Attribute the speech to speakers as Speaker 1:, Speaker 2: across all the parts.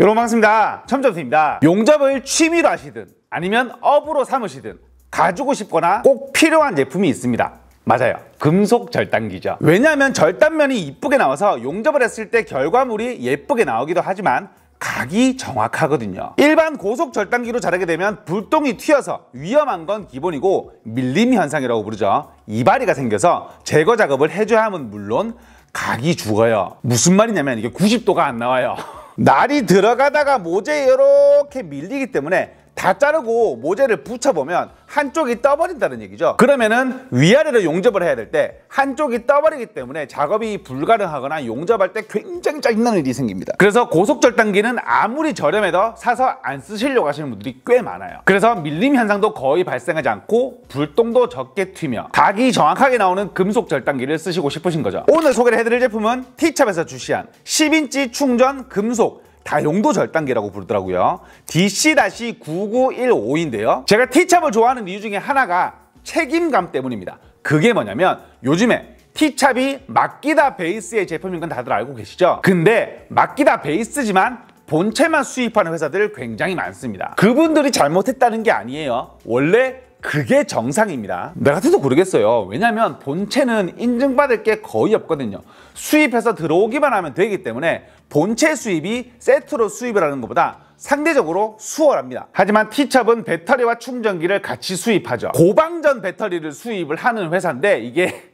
Speaker 1: 여러분 반갑습니다. 첨점수입니다. 용접을 취미로 하시든 아니면 업으로 삼으시든 가지고 싶거나 꼭 필요한 제품이 있습니다. 맞아요. 금속 절단기죠. 왜냐하면 절단면이 이쁘게 나와서 용접을 했을 때 결과물이 예쁘게 나오기도 하지만 각이 정확하거든요. 일반 고속 절단기로 자르게 되면 불똥이 튀어서 위험한 건 기본이고 밀림 현상이라고 부르죠. 이바리가 생겨서 제거 작업을 해줘야 하면 물론 각이 죽어요. 무슨 말이냐면 이게 90도가 안 나와요. 날이 들어가다가 모재에 이렇게 밀리기 때문에 다 자르고 모재를 붙여보면 한쪽이 떠버린다는 얘기죠. 그러면은 위아래로 용접을 해야 될 때 한쪽이 떠버리기 때문에 작업이 불가능하거나 용접할 때 굉장히 짜증나는 일이 생깁니다. 그래서 고속절단기는 아무리 저렴해도 사서 안 쓰시려고 하시는 분들이 꽤 많아요. 그래서 밀림 현상도 거의 발생하지 않고 불똥도 적게 튀며 각이 정확하게 나오는 금속절단기를 쓰시고 싶으신 거죠. 오늘 소개를 해드릴 제품은 T샵에서 출시한 10인치 충전 금속 다용도 절단기라고 부르더라고요. DC-9915인데요. 제가 T샵을 좋아하는 이유 중에 하나가 책임감 때문입니다. 그게 뭐냐면 요즘에 T샵이 마키다 베이스의 제품인 건 다들 알고 계시죠? 근데 마키다 베이스지만 본체만 수입하는 회사들 굉장히 많습니다. 그분들이 잘못했다는 게 아니에요. 원래 그게 정상입니다. 나 같아도 모르겠어요. 왜냐면 본체는 인증받을 게 거의 없거든요. 수입해서 들어오기만 하면 되기 때문에 본체 수입이 세트로 수입을 하는 것보다 상대적으로 수월합니다. 하지만 T샵은 배터리와 충전기를 같이 수입하죠. 고방전 배터리를 수입을 하는 회사인데 이게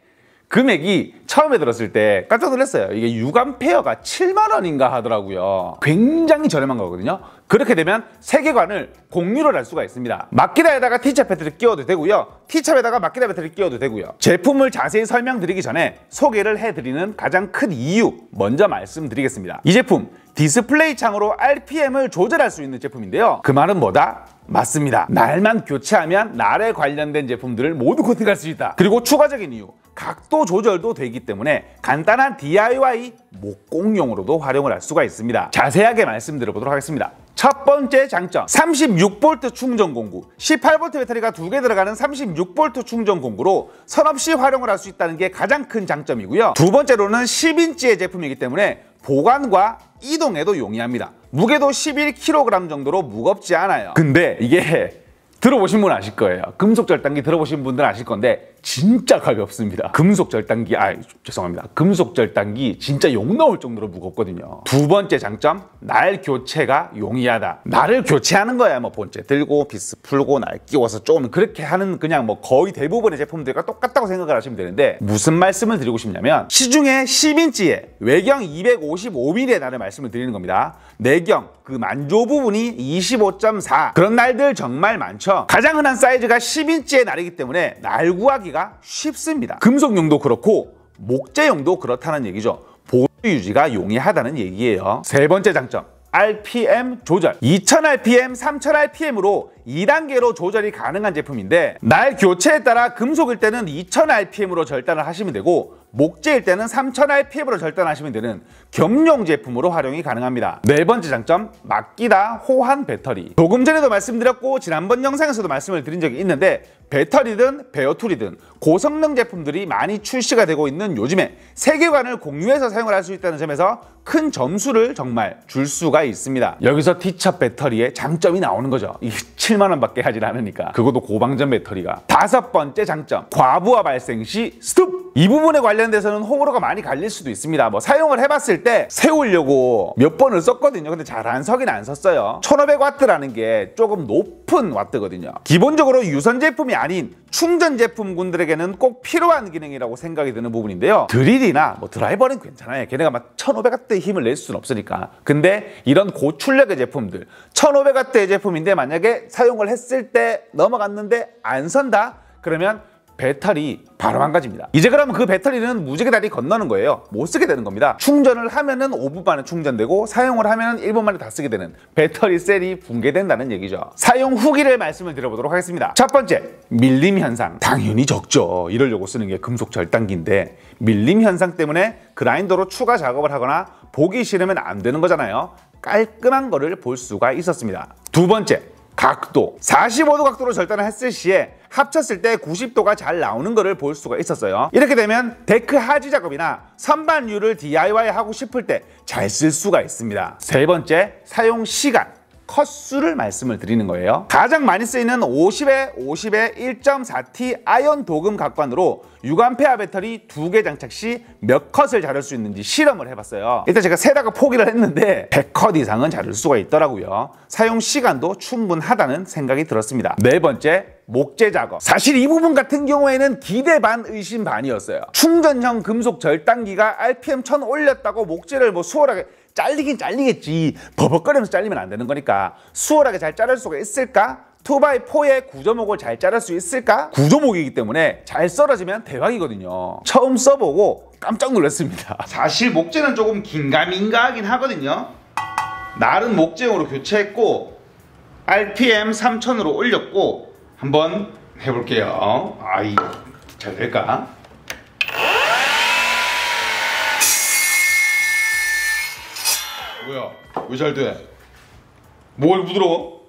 Speaker 1: 금액이 처음에 들었을 때 깜짝 놀랐어요. 이게 6A가 7만 원인가 하더라고요. 굉장히 저렴한 거거든요. 그렇게 되면 세계관을 공유를 할 수가 있습니다. 마키다에다가 T샵 배터리 끼워도 되고요. T샵에다가 마키다 배터리 끼워도 되고요. 제품을 자세히 설명드리기 전에 소개를 해드리는 가장 큰 이유 먼저 말씀드리겠습니다. 이 제품 디스플레이 창으로 RPM을 조절할 수 있는 제품인데요. 그 말은 뭐다? 맞습니다. 날만 교체하면 날에 관련된 제품들을 모두 코팅할 수 있다. 그리고 추가적인 이유, 각도 조절도 되기 때문에 간단한 DIY 목공용으로도 활용을 할 수가 있습니다. 자세하게 말씀드려보도록 하겠습니다. 첫 번째 장점, 36V 충전 공구. 18V 배터리가 2개 들어가는 36V 충전 공구로 선 없이 활용을 할 수 있다는 게 가장 큰 장점이고요. 두 번째로는 10인치의 제품이기 때문에 보관과 이동에도 용이합니다. 무게도 11kg 정도로 무겁지 않아요. 근데 이게 들어보신 분 아실 거예요. 금속 절단기 들어보신 분들 아실 건데 진짜 가볍습니다. 금속 절단기, 죄송합니다. 금속 절단기 진짜 욕 나올 정도로 무겁거든요. 두 번째 장점, 날 교체가 용이하다. 날을 교체하는 거야. 뭐 본체 들고 비스 풀고 날 끼워서 좀 그렇게 하는 그냥 뭐 거의 대부분의 제품들과 똑같다고 생각을 하시면 되는데 무슨 말씀을 드리고 싶냐면 시중에 10인치에 외경 255mm의 날을 말씀을 드리는 겁니다. 내경 그 만조 부분이 25.4 그런 날들 정말 많죠. 가장 흔한 사이즈가 10인치의 날이기 때문에 날 구하기가 쉽습니다. 금속용도 그렇고 목재용도 그렇다는 얘기죠. 보수 유지가 용이하다는 얘기예요. 세 번째 장점, RPM 조절. 2000rpm, 3000rpm으로 2단계로 조절이 가능한 제품인데 날 교체에 따라 금속일 때는 2000rpm으로 절단을 하시면 되고 목재일 때는 3000rpm으로 절단하시면 되는 겸용 제품으로 활용이 가능합니다. 네 번째 장점, 마키다 호환 배터리. 조금 전에도 말씀드렸고 지난번 영상에서도 말씀을 드린 적이 있는데 배터리든 베어툴이든 고성능 제품들이 많이 출시가 되고 있는 요즘에 세계관을 공유해서 사용을 할 수 있다는 점에서 큰 점수를 정말 줄 수가 있습니다. 여기서 T샵 배터리의 장점이 나오는 거죠. 이게 7만 원밖에 하질 않으니까. 그것도 고방전 배터리가. 다섯 번째 장점, 과부하 발생 시 스톱! 이 부분에 관련돼서는 호불호가 많이 갈릴 수도 있습니다. 뭐 사용을 해봤을 때 세우려고 몇 번을 썼거든요. 근데 잘 안 서긴 안 섰어요. 1500W라는 게 조금 높은 와트거든요. 기본적으로 유선 제품이 아닌 충전 제품군들에게는 꼭 필요한 기능이라고 생각이 드는 부분인데요. 드릴이나 뭐 드라이버는 괜찮아요. 걔네가 막 1500W의 힘을 낼 수는 없으니까. 근데 이런 고출력의 제품들 1500W의 제품인데 만약에 사용을 했을 때 넘어갔는데 안 선다? 그러면 배터리 바로 망가집니다. 이제 그러면 그 배터리는 무지개 다리 건너는 거예요. 못 쓰게 되는 겁니다. 충전을 하면은 5분 만에 충전되고 사용을 하면은 1분 만에 다 쓰게 되는 배터리 셀이 붕괴된다는 얘기죠. 사용 후기를 말씀을 드려보도록 하겠습니다. 첫 번째, 밀림 현상. 당연히 적죠. 이러려고 쓰는 게 금속 절단기인데 밀림 현상 때문에 그라인더로 추가 작업을 하거나 보기 싫으면 안 되는 거잖아요. 깔끔한 거를 볼 수가 있었습니다. 두 번째, 각도 45도 각도로 절단을 했을 시에 합쳤을 때 90도가 잘 나오는 것을 볼 수가 있었어요. 이렇게 되면 데크 하지 작업이나 선반유를 DIY 하고 싶을 때 잘 쓸 수가 있습니다. 세 번째, 사용 시간 컷수를 말씀을 드리는 거예요. 가장 많이 쓰이는 50에 1.4T 아연 도금 각관으로 6A 배터리 2개 장착 시 몇 컷을 자를 수 있는지 실험을 해봤어요. 일단 제가 세다가 포기를 했는데 100컷 이상은 자를 수가 있더라고요. 사용 시간도 충분하다는 생각이 들었습니다. 네 번째, 목재 작업. 사실 이 부분 같은 경우에는 기대 반 의심 반이었어요. 충전형 금속 절단기가 RPM 1000 올렸다고 목재를 뭐 수월하게 잘리긴 잘리겠지. 버벅거리면서 잘리면 안 되는 거니까 수월하게 잘 자를 수가 있을까? 2x4의 구조목을 잘 자를 수 있을까? 구조목이기 때문에 잘 썰어지면 대박이거든요. 처음 써보고 깜짝 놀랐습니다. 사실 목재는 조금 긴가민가하긴 하거든요. 나른 목재용으로 교체했고 RPM 3000으로 올렸고 한번 해볼게요. 아이, 잘 될까? 뭐야? 왜 잘 돼? 뭐가 부드러워?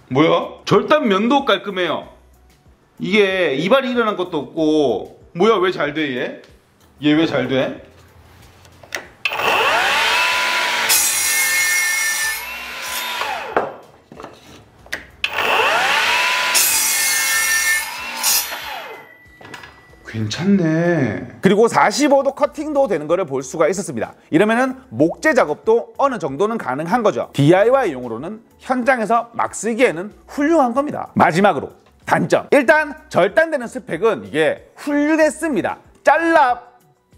Speaker 1: 뭐야? 절단 면도 깔끔해요. 이게 이발이 일어난 것도 없고. 뭐야, 왜 잘 돼 얘? 얘 왜 잘 돼? 괜찮네. 그리고 45도 커팅도 되는 거를 볼 수가 있었습니다. 이러면은 목재 작업도 어느 정도는 가능한 거죠. DIY용으로는 현장에서 막 쓰기에는 훌륭한 겁니다. 마지막으로 단점. 일단 절단되는 스펙은 이게 훌륭했습니다. 잘라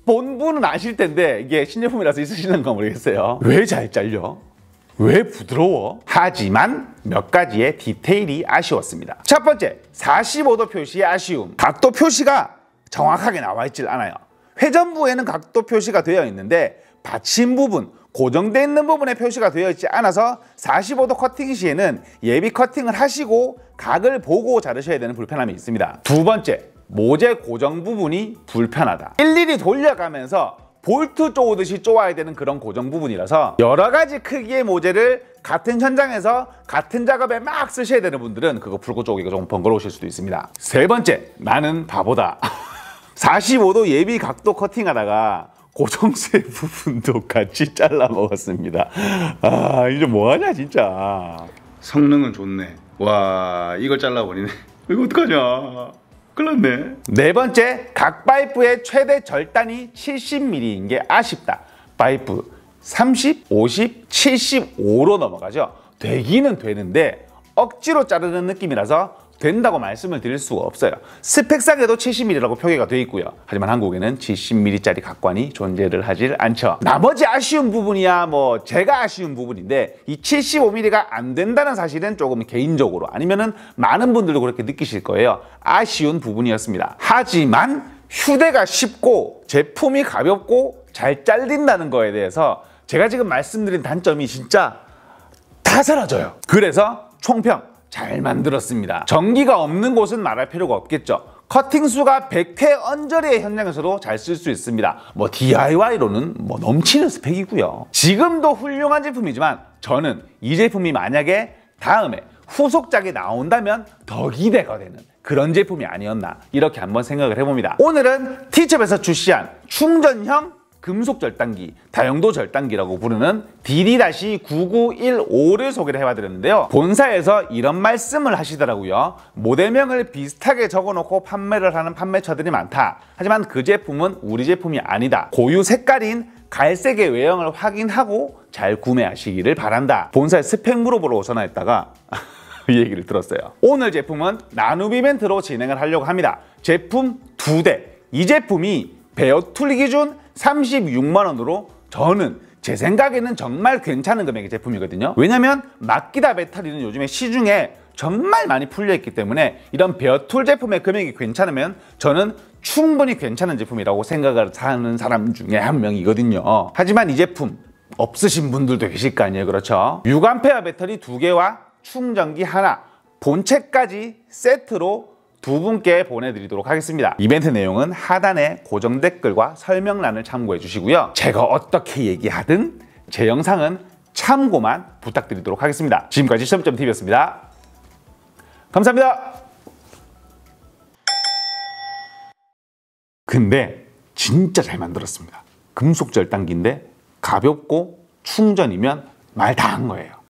Speaker 1: 본 분은 아실 텐데 이게 신제품이라서 있으시는가 모르겠어요. 왜 잘 잘려? 왜 부드러워? 하지만 몇 가지의 디테일이 아쉬웠습니다. 첫 번째, 45도 표시의 아쉬움. 각도 표시가 정확하게 나와 있질 않아요. 회전부에는 각도 표시가 되어 있는데 받침 부분, 고정되어 있는 부분에 표시가 되어 있지 않아서 45도 커팅 시에는 예비 커팅을 하시고 각을 보고 자르셔야 되는 불편함이 있습니다. 두 번째, 모재 고정 부분이 불편하다. 일일이 돌려가면서 볼트 쪼듯이 쪼아야 되는 그런 고정 부분이라서 여러 가지 크기의 모재를 같은 현장에서 같은 작업에 막 쓰셔야 되는 분들은 그거 풀고 쪼기가 조금 번거로우실 수도 있습니다. 세 번째, 나는 바보다. 45도 예비 각도 커팅하다가 고정쇠 부분도 같이 잘라 먹었습니다. 아, 이제 뭐하냐 진짜. 성능은 좋네. 와, 이걸 잘라버리네. 이거 어떡하냐. 큰일 났네. 네 번째, 각 파이프의 최대 절단이 70mm인 게 아쉽다. 파이프 30, 50, 75로 넘어가죠. 되기는 되는데 억지로 자르는 느낌이라서 된다고 말씀을 드릴 수가 없어요. 스펙상에도 70mm라고 표기가 되어 있고요. 하지만 한국에는 70mm짜리 각관이 존재를 하질 않죠. 나머지 아쉬운 부분이야 뭐 제가 아쉬운 부분인데 이 75mm가 안 된다는 사실은 조금 개인적으로 아니면은 많은 분들도 그렇게 느끼실 거예요. 아쉬운 부분이었습니다. 하지만 휴대가 쉽고 제품이 가볍고 잘 잘린다는 거에 대해서 제가 지금 말씀드린 단점이 진짜 다 사라져요. 그래서 총평 잘 만들었습니다. 전기가 없는 곳은 말할 필요가 없겠죠. 커팅 수가 100회 언저리의 현장에서도 잘 쓸 수 있습니다. 뭐 DIY로는 뭐 넘치는 스펙이고요. 지금도 훌륭한 제품이지만 저는 이 제품이 만약에 다음에 후속작이 나온다면 더 기대가 되는 그런 제품이 아니었나 이렇게 한번 생각을 해봅니다. 오늘은 T첩에서 출시한 충전형 금속 절단기, 다용도 절단기라고 부르는 DD-9915를 소개를 해봐드렸는데요. 본사에서 이런 말씀을 하시더라고요. 모델명을 비슷하게 적어놓고 판매를 하는 판매처들이 많다. 하지만 그 제품은 우리 제품이 아니다. 고유 색깔인 갈색의 외형을 확인하고 잘 구매하시기를 바란다. 본사에 스펙 물어보러 전화했다가 이 얘기를 들었어요. 오늘 제품은 나눔 이벤트로 진행을 하려고 합니다. 제품 2대. 이 제품이 베어툴 기준 36만 원으로 저는 제 생각에는 정말 괜찮은 금액의 제품이거든요. 왜냐면 막기다 배터리는 요즘에 시중에 정말 많이 풀려있기 때문에 이런 베어툴 제품의 금액이 괜찮으면 저는 충분히 괜찮은 제품이라고 생각을 하는 사람 중에 한 명이거든요. 하지만 이 제품 없으신 분들도 계실 거 아니에요. 그렇죠? 6A 배터리 2개와 충전기 하나, 본체까지 세트로 두 분께 보내드리도록 하겠습니다. 이벤트 내용은 하단에 고정 댓글과 설명란을 참고해 주시고요. 제가 어떻게 얘기하든 제 영상은 참고만 부탁드리도록 하겠습니다. 지금까지 시험점TV였습니다. 감사합니다. 근데 진짜 잘 만들었습니다. 금속 절단기인데 가볍고 충전이면 말 다 한 거예요.